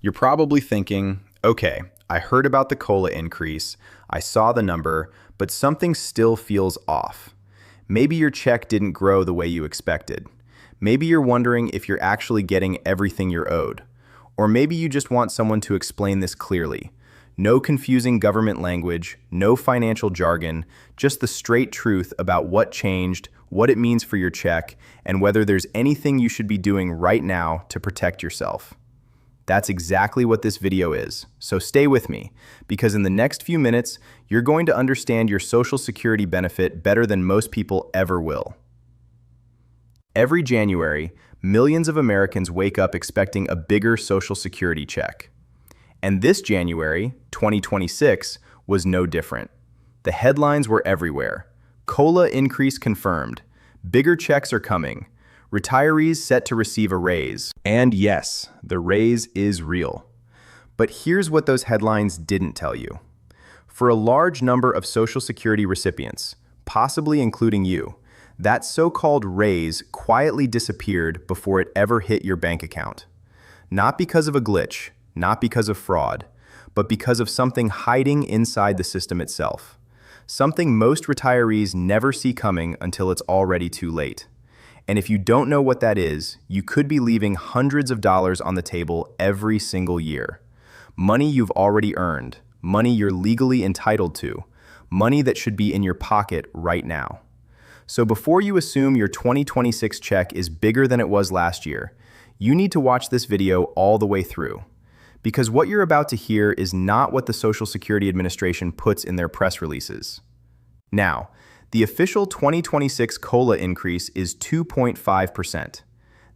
You're probably thinking, okay, I heard about the COLA increase, I saw the number, but something still feels off. Maybe your check didn't grow the way you expected. Maybe you're wondering if you're actually getting everything you're owed. Or maybe you just want someone to explain this clearly. No confusing government language, no financial jargon, just the straight truth about what changed, what it means for your check, and whether there's anything you should be doing right now to protect yourself. That's exactly what this video is, so stay with me, because in the next few minutes, you're going to understand your Social Security benefit better than most people ever will. Every January, millions of Americans wake up expecting a bigger Social Security check. And this January, 2026, was no different. The headlines were everywhere. COLA increase confirmed. Bigger checks are coming. Retirees set to receive a raise. And yes, the raise is real. But here's what those headlines didn't tell you. For a large number of Social Security recipients, possibly including you, that so-called raise quietly disappeared before it ever hit your bank account. Not because of a glitch, not because of fraud, but because of something hiding inside the system itself. Something most retirees never see coming until it's already too late. And if you don't know what that is, you could be leaving hundreds of dollars on the table every single year. Money you've already earned, money you're legally entitled to, money that should be in your pocket right now. So before you assume your 2026 check is bigger than it was last year, you need to watch this video all the way through. Because what you're about to hear is not what the Social Security Administration puts in their press releases. Now, the official 2026 COLA increase is 2.5%.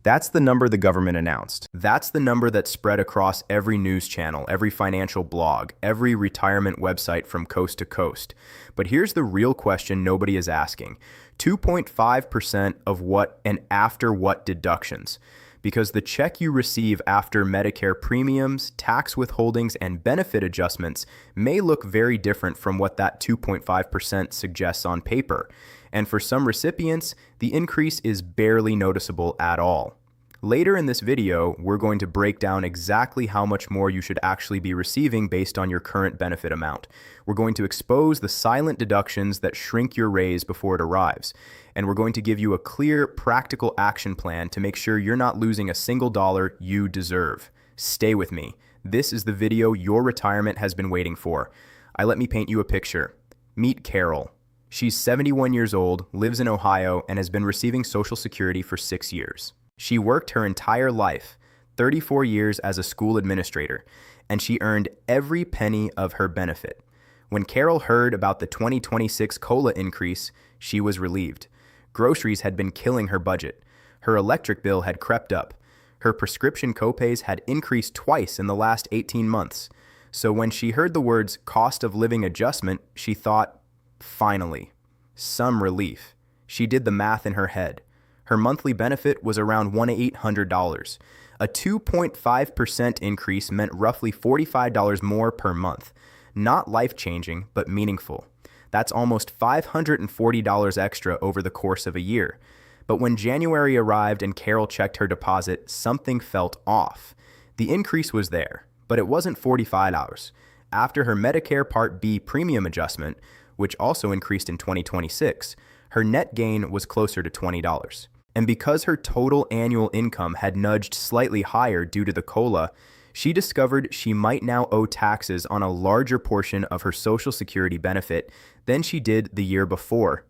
That's the number the government announced. That's the number that spread across every news channel, every financial blog, every retirement website from coast to coast. But here's the real question nobody is asking. 2.5% of what and after what deductions? Because the check you receive after Medicare premiums, tax withholdings, and benefit adjustments may look very different from what that 2.5% suggests on paper. And for some recipients, the increase is barely noticeable at all. Later in this video, we're going to break down exactly how much more you should actually be receiving based on your current benefit amount. We're going to expose the silent deductions that shrink your raise before it arrives. And we're going to give you a clear, practical action plan to make sure you're not losing a single dollar you deserve. Stay with me. This is the video your retirement has been waiting for. Let me paint you a picture. Meet Carol. She's 71 years old, lives in Ohio, and has been receiving Social Security for 6 years. She worked her entire life, 34 years as a school administrator, and she earned every penny of her benefit. When Carol heard about the 2026 COLA increase, she was relieved. Groceries had been killing her budget. Her electric bill had crept up. Her prescription copays had increased twice in the last 18 months. So when she heard the words cost of living adjustment, she thought, finally, some relief. She did the math in her head. Her monthly benefit was around $1,800. A 2.5% increase meant roughly $45 more per month. Not life-changing, but meaningful. That's almost $540 extra over the course of a year. But when January arrived and Carol checked her deposit, something felt off. The increase was there, but it wasn't $45. After her Medicare Part B premium adjustment, which also increased in 2026, her net gain was closer to $20. And because her total annual income had nudged slightly higher due to the COLA, she discovered she might now owe taxes on a larger portion of her Social Security benefit than she did the year before.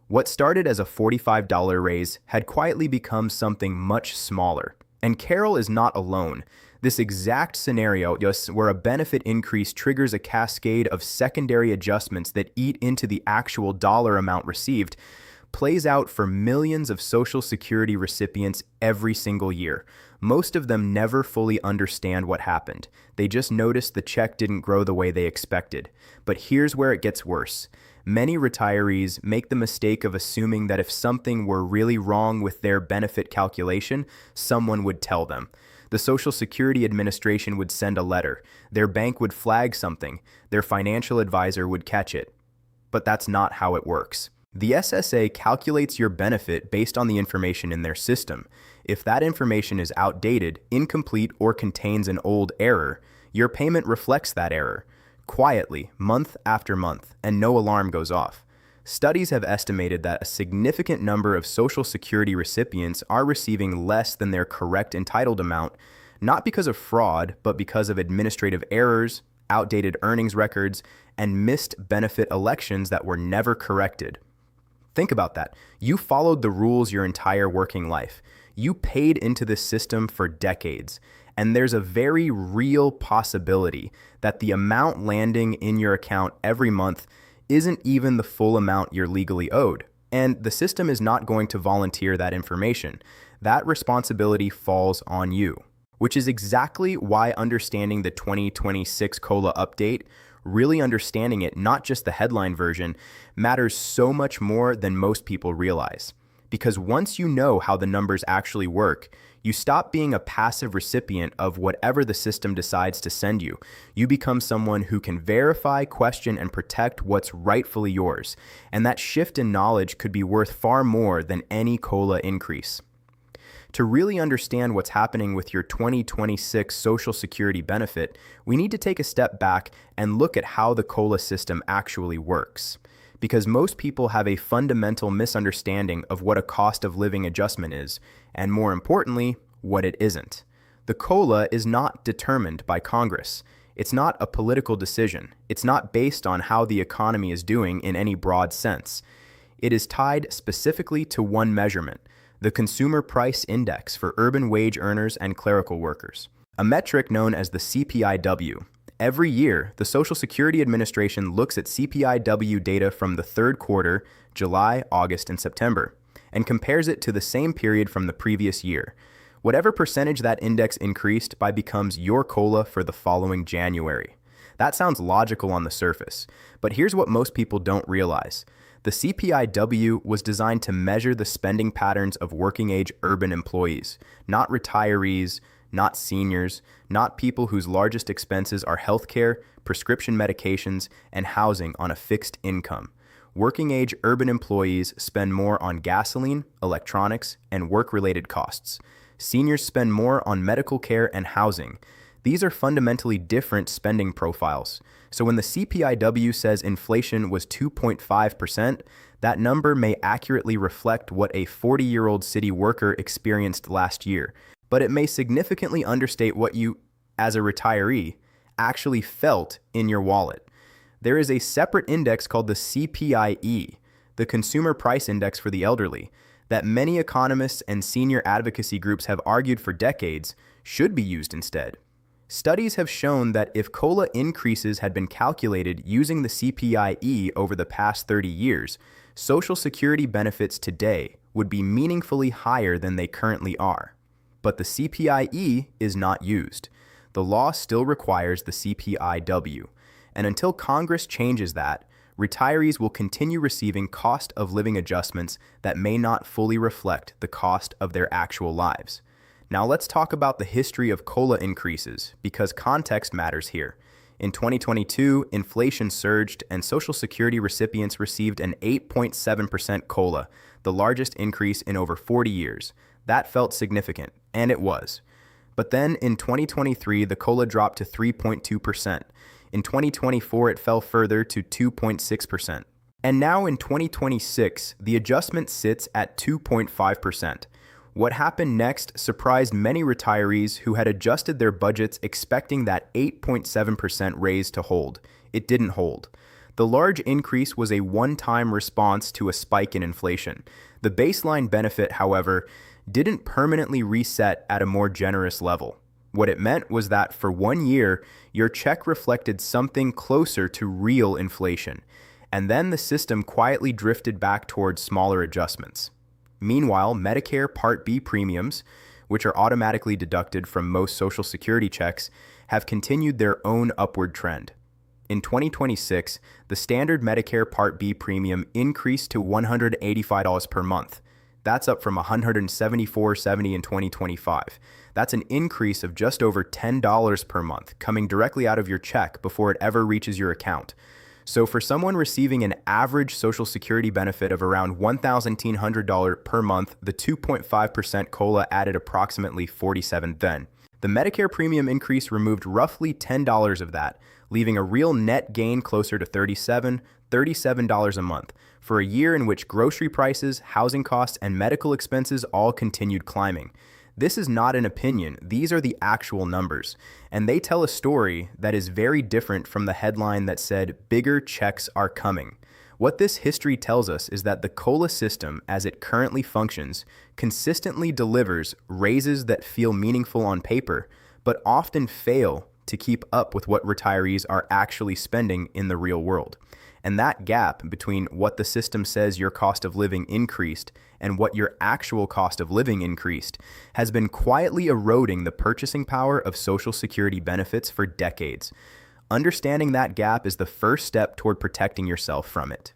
What started as a $45 raise had quietly become something much smaller. And Carol is not alone. This exact scenario, where a benefit increase triggers a cascade of secondary adjustments that eat into the actual dollar amount received, plays out for millions of Social Security recipients every single year. Most of them never fully understand what happened. They just notice the check didn't grow the way they expected. But here's where it gets worse. Many retirees make the mistake of assuming that if something were really wrong with their benefit calculation, someone would tell them. The Social Security Administration would send a letter. Their bank would flag something. Their financial advisor would catch it. But that's not how it works. The SSA calculates your benefit based on the information in their system. If that information is outdated, incomplete, or contains an old error, your payment reflects that error, quietly, month after month, and no alarm goes off. Studies have estimated that a significant number of Social Security recipients are receiving less than their correct entitled amount, not because of fraud, but because of administrative errors, outdated earnings records, and missed benefit elections that were never corrected. Think about that. You followed the rules your entire working life. You paid into this system for decades, and there's a very real possibility that the amount landing in your account every month isn't even the full amount you're legally owed. And the system is not going to volunteer that information. That responsibility falls on you, which is exactly why understanding the 2026 COLA update, really understanding it, not just the headline version, matters so much more than most people realize. Because once you know how the numbers actually work, you stop being a passive recipient of whatever the system decides to send you. You become someone who can verify, question, and protect what's rightfully yours. And that shift in knowledge could be worth far more than any COLA increase. To really understand what's happening with your 2026 Social Security benefit, we need to take a step back and look at how the COLA system actually works. Because most people have a fundamental misunderstanding of what a cost of living adjustment is, and more importantly, what it isn't. The COLA is not determined by Congress. It's not a political decision. It's not based on how the economy is doing in any broad sense. It is tied specifically to one measurement: the Consumer Price Index for urban wage earners and clerical workers, a metric known as the CPIW. Every year, the Social Security Administration looks at CPIW data from the third quarter, July, August, and September, and compares it to the same period from the previous year. Whatever percentage that index increased by becomes your COLA for the following January. That sounds logical on the surface, but here's what most people don't realize. The CPIW was designed to measure the spending patterns of working-age urban employees, not retirees, not seniors, not people whose largest expenses are healthcare, prescription medications, and housing on a fixed income. Working-age urban employees spend more on gasoline, electronics, and work-related costs. Seniors spend more on medical care and housing. These are fundamentally different spending profiles. So when the CPIW says inflation was 2.5%, that number may accurately reflect what a 40-year-old city worker experienced last year, but it may significantly understate what you, as a retiree, actually felt in your wallet. There is a separate index called the CPIE, the Consumer Price Index for the elderly, that many economists and senior advocacy groups have argued for decades should be used instead. Studies have shown that if COLA increases had been calculated using the CPIE over the past 30 years, Social Security benefits today would be meaningfully higher than they currently are. But the CPIE is not used. The law still requires the CPIW, and until Congress changes that, retirees will continue receiving cost of living adjustments that may not fully reflect the cost of their actual lives. Now let's talk about the history of COLA increases, because context matters here. In 2022, inflation surged and Social Security recipients received an 8.7% COLA, the largest increase in over 40 years. That felt significant, and it was. But then in 2023, the COLA dropped to 3.2%. In 2024, it fell further to 2.6%. And now in 2026, the adjustment sits at 2.5%. What happened next surprised many retirees who had adjusted their budgets expecting that 8.7% raise to hold. It didn't hold. The large increase was a one-time response to a spike in inflation. The baseline benefit, however, didn't permanently reset at a more generous level. What it meant was that for 1 year, your check reflected something closer to real inflation, and then the system quietly drifted back towards smaller adjustments. Meanwhile, Medicare Part B premiums, which are automatically deducted from most Social Security checks, have continued their own upward trend. In 2026, the standard Medicare Part B premium increased to $185 per month. That's up from $174.70 in 2025. That's an increase of just over $10 per month, coming directly out of your check before it ever reaches your account. So for someone receiving an average Social Security benefit of around $1,900 per month, the 2.5% COLA added approximately $47 then. The Medicare premium increase removed roughly $10 of that, leaving a real net gain closer to $37 a month, for a year in which grocery prices, housing costs, and medical expenses all continued climbing. This is not an opinion, these are the actual numbers, and they tell a story that is very different from the headline that said, "Bigger checks are coming." What this history tells us is that the COLA system, as it currently functions, consistently delivers raises that feel meaningful on paper, but often fail to keep up with what retirees are actually spending in the real world. And that gap between what the system says your cost of living increased and what your actual cost of living increased has been quietly eroding the purchasing power of Social Security benefits for decades. Understanding that gap is the first step toward protecting yourself from it.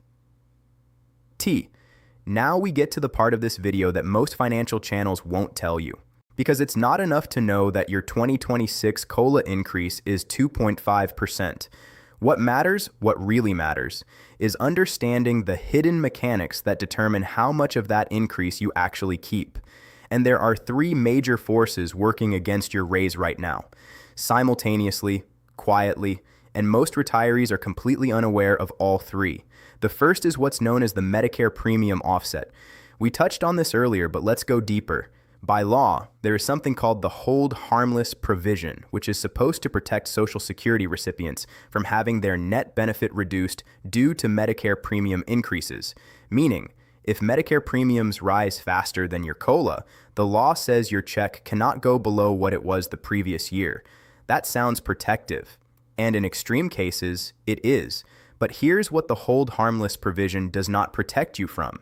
Now we get to the part of this video that most financial channels won't tell you. Because it's not enough to know that your 2026 COLA increase is 2.5%. What matters, what really matters, is understanding the hidden mechanics that determine how much of that increase you actually keep. And there are three major forces working against your raise right now, simultaneously, quietly, and most retirees are completely unaware of all three. The first is what's known as the Medicare premium offset. We touched on this earlier, but let's go deeper. By law, there is something called the hold harmless provision, which is supposed to protect Social Security recipients from having their net benefit reduced due to Medicare premium increases. Meaning, if Medicare premiums rise faster than your COLA, the law says your check cannot go below what it was the previous year. That sounds protective, and in extreme cases, it is. But here's what the hold harmless provision does not protect you from.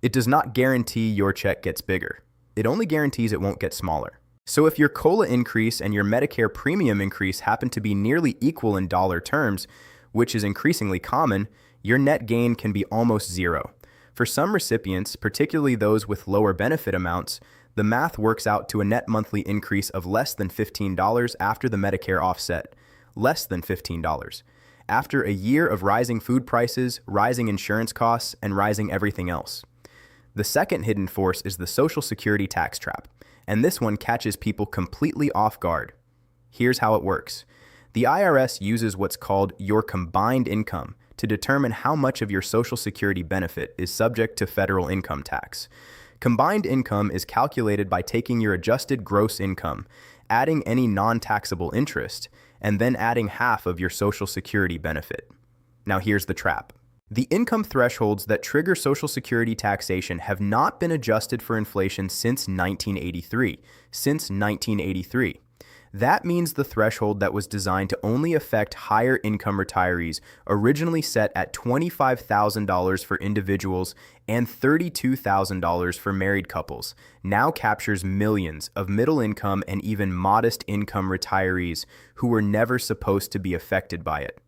It does not guarantee your check gets bigger. It only guarantees it won't get smaller. So if your COLA increase and your Medicare premium increase happen to be nearly equal in dollar terms, which is increasingly common, your net gain can be almost zero. For some recipients, particularly those with lower benefit amounts, the math works out to a net monthly increase of less than $15 after the Medicare offset. Less than $15. After a year of rising food prices, rising insurance costs, and rising everything else. The second hidden force is the Social Security tax trap, and this one catches people completely off guard. Here's how it works. The IRS uses what's called your combined income to determine how much of your Social Security benefit is subject to federal income tax. Combined income is calculated by taking your adjusted gross income, adding any non-taxable interest, and then adding half of your Social Security benefit. Now here's the trap. The income thresholds that trigger Social Security taxation have not been adjusted for inflation since 1983. That means the threshold that was designed to only affect higher income retirees, originally set at $25,000 for individuals and $32,000 for married couples, now captures millions of middle income and even modest income retirees who were never supposed to be affected by it.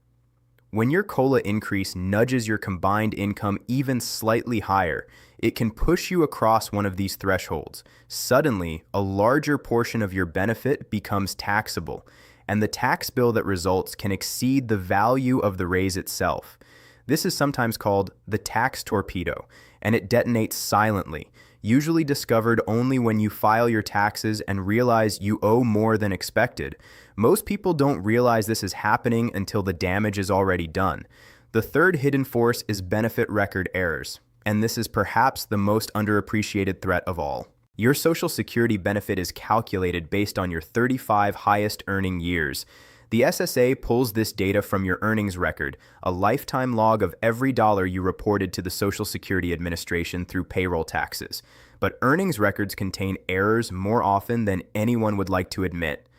When your COLA increase nudges your combined income even slightly higher, it can push you across one of these thresholds. Suddenly, a larger portion of your benefit becomes taxable, and the tax bill that results can exceed the value of the raise itself. This is sometimes called the tax torpedo, and it detonates silently, usually discovered only when you file your taxes and realize you owe more than expected. Most people don't realize this is happening until the damage is already done. The third hidden force is benefit record errors, and this is perhaps the most underappreciated threat of all. Your Social Security benefit is calculated based on your 35 highest earning years. The SSA pulls this data from your earnings record, a lifetime log of every dollar you reported to the Social Security Administration through payroll taxes. But earnings records contain errors more often than anyone would like to admit.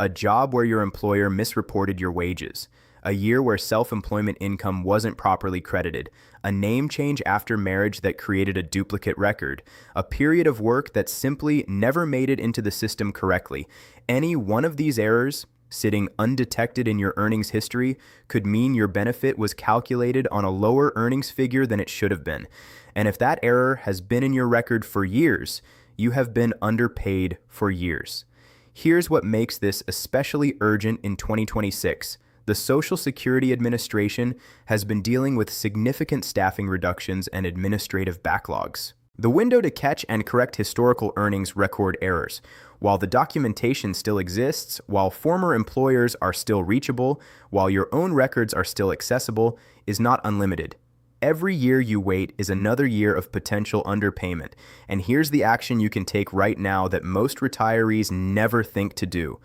A job where your employer misreported your wages. A year where self-employment income wasn't properly credited. A name change after marriage that created a duplicate record. A period of work that simply never made it into the system correctly. Any one of these errors, sitting undetected in your earnings history, could mean your benefit was calculated on a lower earnings figure than it should have been. And if that error has been in your record for years, you have been underpaid for years. Here's what makes this especially urgent in 2026. The Social Security Administration has been dealing with significant staffing reductions and administrative backlogs. The window to catch and correct historical earnings record errors, while the documentation still exists, while former employers are still reachable, while your own records are still accessible, is not unlimited. Every year you wait is another year of potential underpayment, and here's the action you can take right now that most retirees never think to do.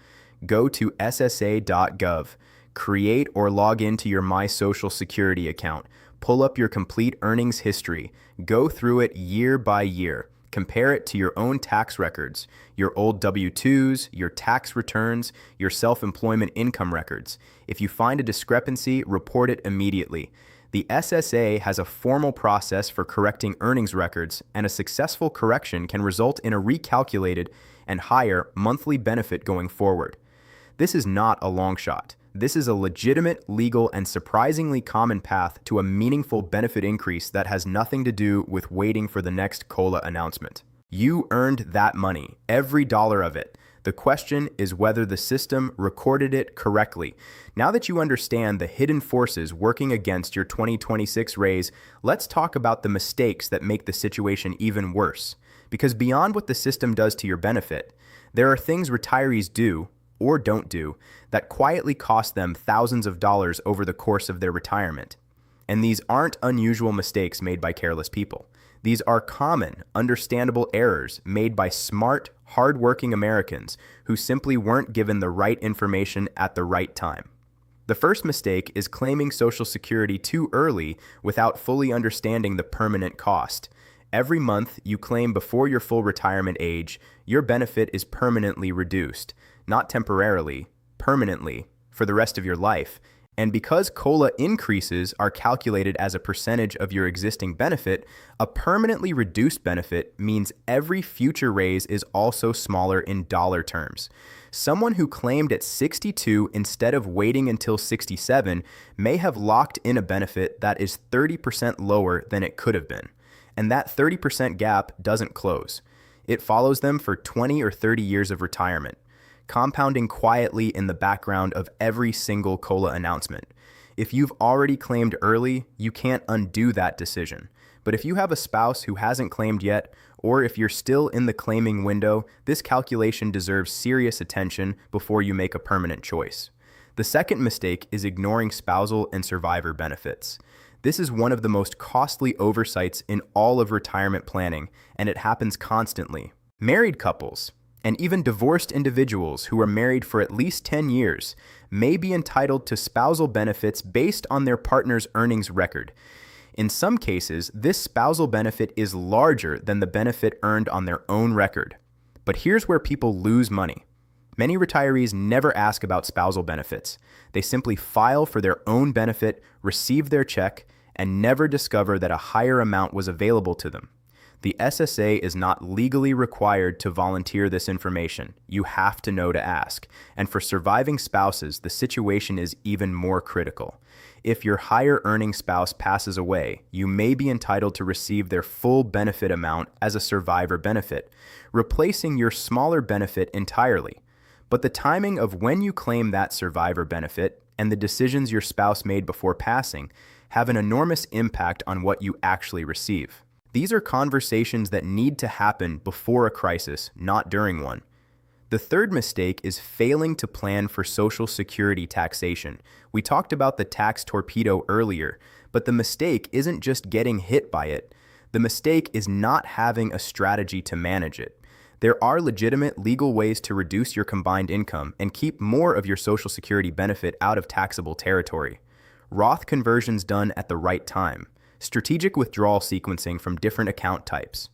Go to ssa.gov, create or log into your My Social Security account, pull up your complete earnings history, go through it year by year, compare it to your own tax records, your old W-2s, your tax returns, your self-employment income records. If you find a discrepancy, report it immediately. The SSA has a formal process for correcting earnings records, and a successful correction can result in a recalculated and higher monthly benefit going forward. This is not a long shot. This is a legitimate, legal, and surprisingly common path to a meaningful benefit increase that has nothing to do with waiting for the next COLA announcement. You earned that money, every dollar of it. The question is whether the system recorded it correctly. Now that you understand the hidden forces working against your 2026 raise, let's talk about the mistakes that make the situation even worse. Because beyond what the system does to your benefit, there are things retirees do, or don't do, that quietly cost them thousands of dollars over the course of their retirement. And these aren't unusual mistakes made by careless people. These are common, understandable errors made by smart, hard-working Americans who simply weren't given the right information at the right time. The first mistake is claiming Social Security too early without fully understanding the permanent cost. Every month you claim before your full retirement age, your benefit is permanently reduced, not temporarily, permanently, for the rest of your life. And because COLA increases are calculated as a percentage of your existing benefit, a permanently reduced benefit means every future raise is also smaller in dollar terms. Someone who claimed at 62 instead of waiting until 67 may have locked in a benefit that is 30% lower than it could have been. And that 30% gap doesn't close. It follows them for 20 or 30 years of retirement, compounding quietly in the background of every single COLA announcement. If you've already claimed early, you can't undo that decision. But if you have a spouse who hasn't claimed yet, or if you're still in the claiming window, this calculation deserves serious attention before you make a permanent choice. The second mistake is ignoring spousal and survivor benefits. This is one of the most costly oversights in all of retirement planning, and it happens constantly. Married couples, and even divorced individuals who are married for at least 10 years may be entitled to spousal benefits based on their partner's earnings record. In some cases, this spousal benefit is larger than the benefit earned on their own record. But here's where people lose money. Many retirees never ask about spousal benefits. They simply file for their own benefit, receive their check, and never discover that a higher amount was available to them. The SSA is not legally required to volunteer this information. You have to know to ask. And for surviving spouses, the situation is even more critical. If your higher earning spouse passes away, you may be entitled to receive their full benefit amount as a survivor benefit, replacing your smaller benefit entirely. But the timing of when you claim that survivor benefit and the decisions your spouse made before passing have an enormous impact on what you actually receive. These are conversations that need to happen before a crisis, not during one. The third mistake is failing to plan for Social Security taxation. We talked about the tax torpedo earlier, but the mistake isn't just getting hit by it. The mistake is not having a strategy to manage it. There are legitimate legal ways to reduce your combined income and keep more of your Social Security benefit out of taxable territory. Roth conversions done at the right time. Strategic withdrawal sequencing from different account types,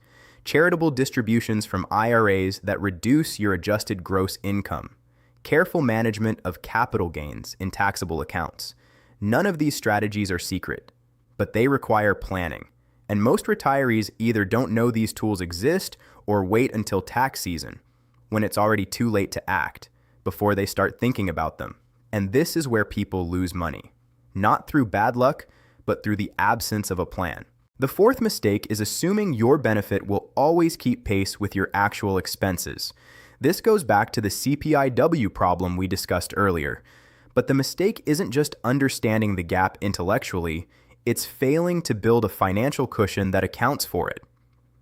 charitable distributions from IRAs that reduce your adjusted gross income, careful management of capital gains in taxable accounts. None of these strategies are secret, but they require planning. And most retirees either don't know these tools exist or wait until tax season, when it's already too late to act, before they start thinking about them. And this is where people lose money. Not through bad luck, but through the absence of a plan. The fourth mistake is assuming your benefit will always keep pace with your actual expenses. This goes back to the CPIW problem we discussed earlier. But the mistake isn't just understanding the gap intellectually, it's failing to build a financial cushion that accounts for it.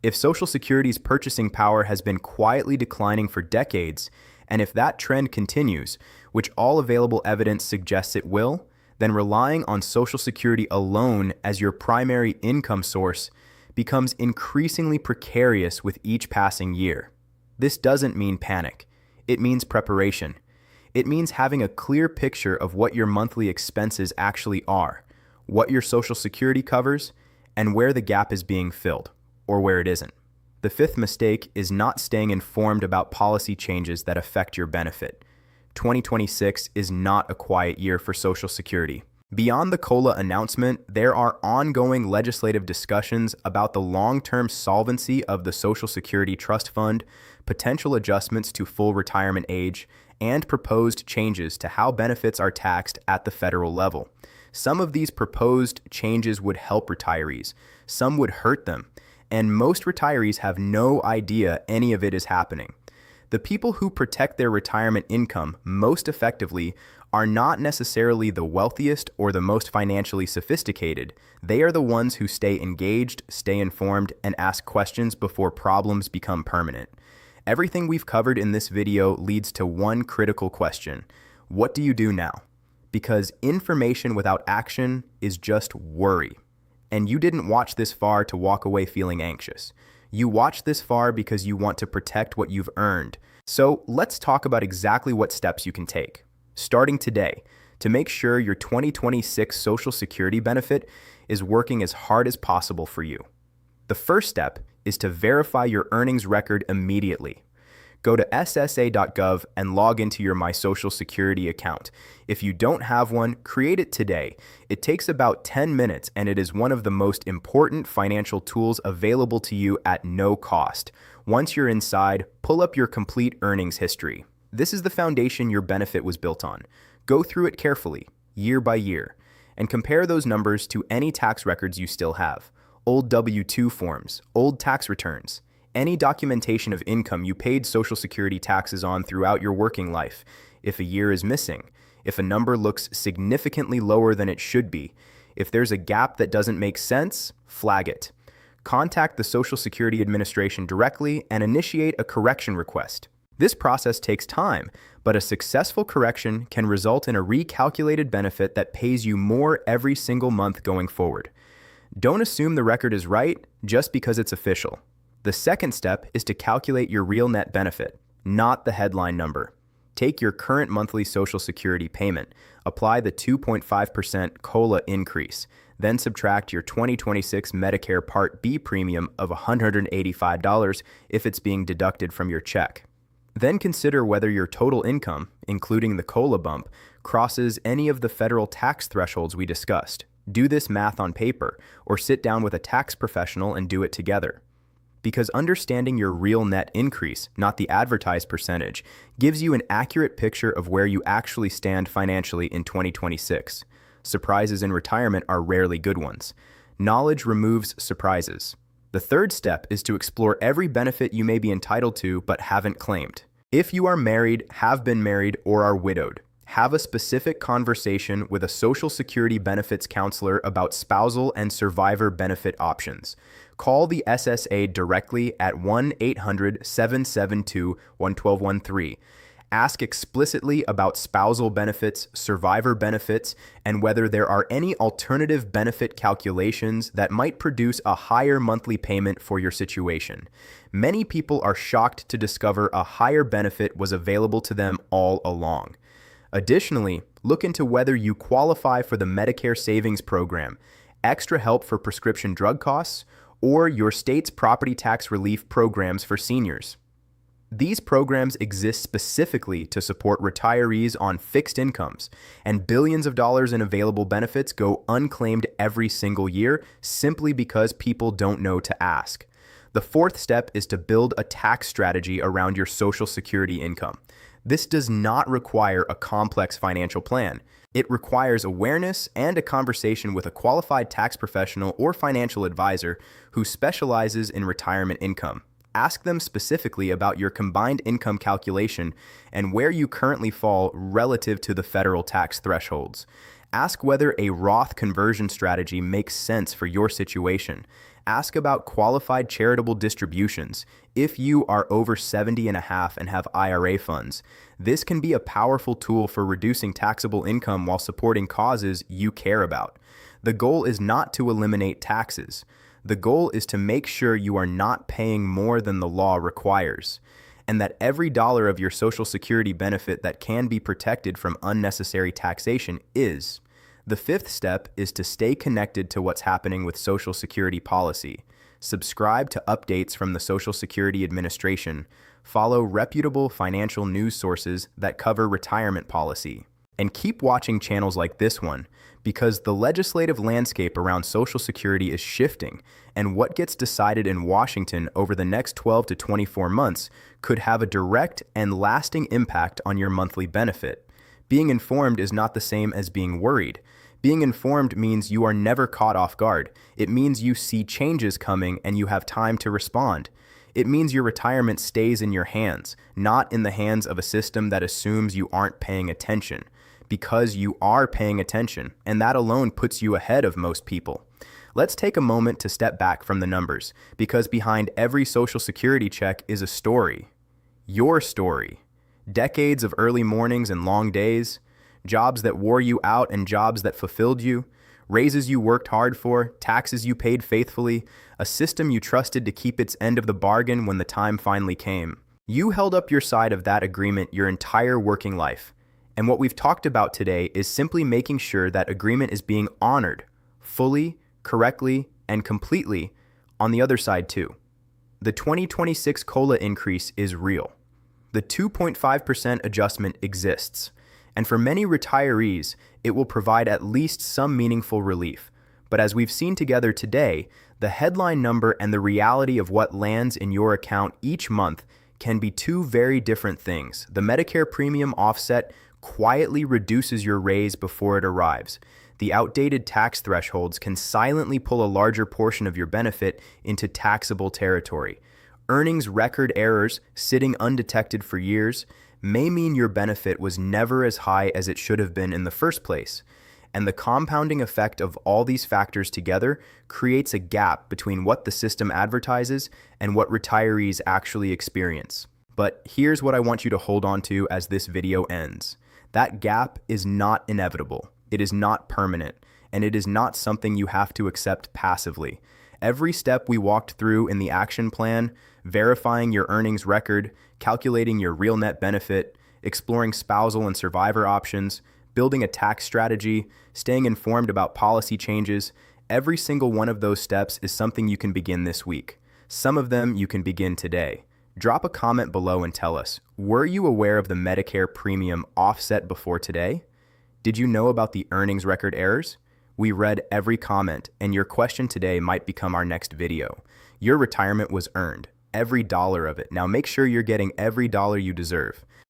If Social Security's purchasing power has been quietly declining for decades, and if that trend continues, which all available evidence suggests it will, then relying on Social Security alone as your primary income source becomes increasingly precarious with each passing year. This doesn't mean panic. It means preparation. It means having a clear picture of what your monthly expenses actually are, what your Social Security covers, and where the gap is being filled, or where it isn't. The fifth mistake is not staying informed about policy changes that affect your benefit. 2026 is not a quiet year for Social Security. Beyond the COLA announcement, there are ongoing legislative discussions about the long-term solvency of the Social Security Trust Fund, potential adjustments to full retirement age, and proposed changes to how benefits are taxed at the federal level. Some of these proposed changes would help retirees, some would hurt them, and most retirees have no idea any of it is happening. The people who protect their retirement income most effectively are not necessarily the wealthiest or the most financially sophisticated. They are the ones who stay engaged, stay informed, and ask questions before problems become permanent. Everything we've covered in this video leads to one critical question: what do you do now? Because information without action is just worry. And you didn't watch this far to walk away feeling anxious. You watched this far because you want to protect what you've earned. So let's talk about exactly what steps you can take, starting today, to make sure your 2026 Social Security benefit is working as hard as possible for you. The first step is to verify your earnings record immediately. Go to ssa.gov and log into your My Social Security account. If you don't have one, create it today. It takes about 10 minutes and it is one of the most important financial tools available to you at no cost. Once you're inside, pull up your complete earnings history. This is the foundation your benefit was built on. Go through it carefully, year by year, and compare those numbers to any tax records you still have. Old W-2 forms, old tax returns, any documentation of income you paid Social Security taxes on throughout your working life. If a year is missing, if a number looks significantly lower than it should be, if there's a gap that doesn't make sense, flag it. Contact the Social Security Administration directly and initiate a correction request. This process takes time, but a successful correction can result in a recalculated benefit that pays you more every single month going forward. Don't assume the record is right just because it's official. The second step is to calculate your real net benefit, not the headline number. Take your current monthly Social Security payment, apply the 2.5% COLA increase, then subtract your 2026 Medicare Part B premium of $185 if it's being deducted from your check. Then consider whether your total income, including the COLA bump, crosses any of the federal tax thresholds we discussed. Do this math on paper, or sit down with a tax professional and do it together. Because understanding your real net increase, not the advertised percentage, gives you an accurate picture of where you actually stand financially in 2026. Surprises in retirement are rarely good ones. Knowledge removes surprises. The third step is to explore every benefit you may be entitled to but haven't claimed. If you are married, have been married, or are widowed, have a specific conversation with a Social Security benefits counselor about spousal and survivor benefit options. Call the SSA directly at 1-800-772-1213. Ask explicitly about spousal benefits, survivor benefits, and whether there are any alternative benefit calculations that might produce a higher monthly payment for your situation. Many people are shocked to discover a higher benefit was available to them all along. Additionally, look into whether you qualify for the Medicare Savings Program, extra help for prescription drug costs, or your state's property tax relief programs for seniors. These programs exist specifically to support retirees on fixed incomes, and billions of dollars in available benefits go unclaimed every single year simply because people don't know to ask. The fourth step is to build a tax strategy around your Social Security income. This does not require a complex financial plan. It requires awareness and a conversation with a qualified tax professional or financial advisor who specializes in retirement income. Ask them specifically about your combined income calculation and where you currently fall relative to the federal tax thresholds. Ask whether a Roth conversion strategy makes sense for your situation. Ask about qualified charitable distributions. If you are over 70 and a half and have IRA funds, this can be a powerful tool for reducing taxable income while supporting causes you care about. The goal is not to eliminate taxes. The goal is to make sure you are not paying more than the law requires, and that every dollar of your Social Security benefit that can be protected from unnecessary taxation is. The fifth step is to stay connected to what's happening with Social Security policy. Subscribe to updates from the Social Security Administration. Follow reputable financial news sources that cover retirement policy. And keep watching channels like this one, because the legislative landscape around Social Security is shifting, and what gets decided in Washington over the next 12 to 24 months could have a direct and lasting impact on your monthly benefit. Being informed is not the same as being worried. Being informed means you are never caught off guard. It means you see changes coming and you have time to respond. It means your retirement stays in your hands, not in the hands of a system that assumes you aren't paying attention. Because you are paying attention, and that alone puts you ahead of most people. Let's take a moment to step back from the numbers, because behind every Social Security check is a story. Your story. Decades of early mornings and long days, jobs that wore you out and jobs that fulfilled you, raises you worked hard for, taxes you paid faithfully, a system you trusted to keep its end of the bargain when the time finally came. You held up your side of that agreement your entire working life. And what we've talked about today is simply making sure that agreement is being honored fully, correctly, and completely on the other side too. The 2026 COLA increase is real. The 2.5% adjustment exists. And for many retirees, it will provide at least some meaningful relief. But as we've seen together today, the headline number and the reality of what lands in your account each month can be two very different things. The Medicare premium offset quietly reduces your raise before it arrives. The outdated tax thresholds can silently pull a larger portion of your benefit into taxable territory. Earnings record errors, sitting undetected for years, may mean your benefit was never as high as it should have been in the first place. And the compounding effect of all these factors together creates a gap between what the system advertises and what retirees actually experience. But here's what I want you to hold on to as this video ends. That gap is not inevitable, it is not permanent, and it is not something you have to accept passively. Every step we walked through in the action plan, verifying your earnings record, calculating your real net benefit, exploring spousal and survivor options, building a tax strategy, staying informed about policy changes, every single one of those steps is something you can begin this week. Some of them you can begin today. Drop a comment below and tell us, were you aware of the Medicare premium offset before today? Did you know about the earnings record errors? We read every comment, and your question today might become our next video. Your retirement was earned, every dollar of it. Now make sure you're getting every dollar you deserve.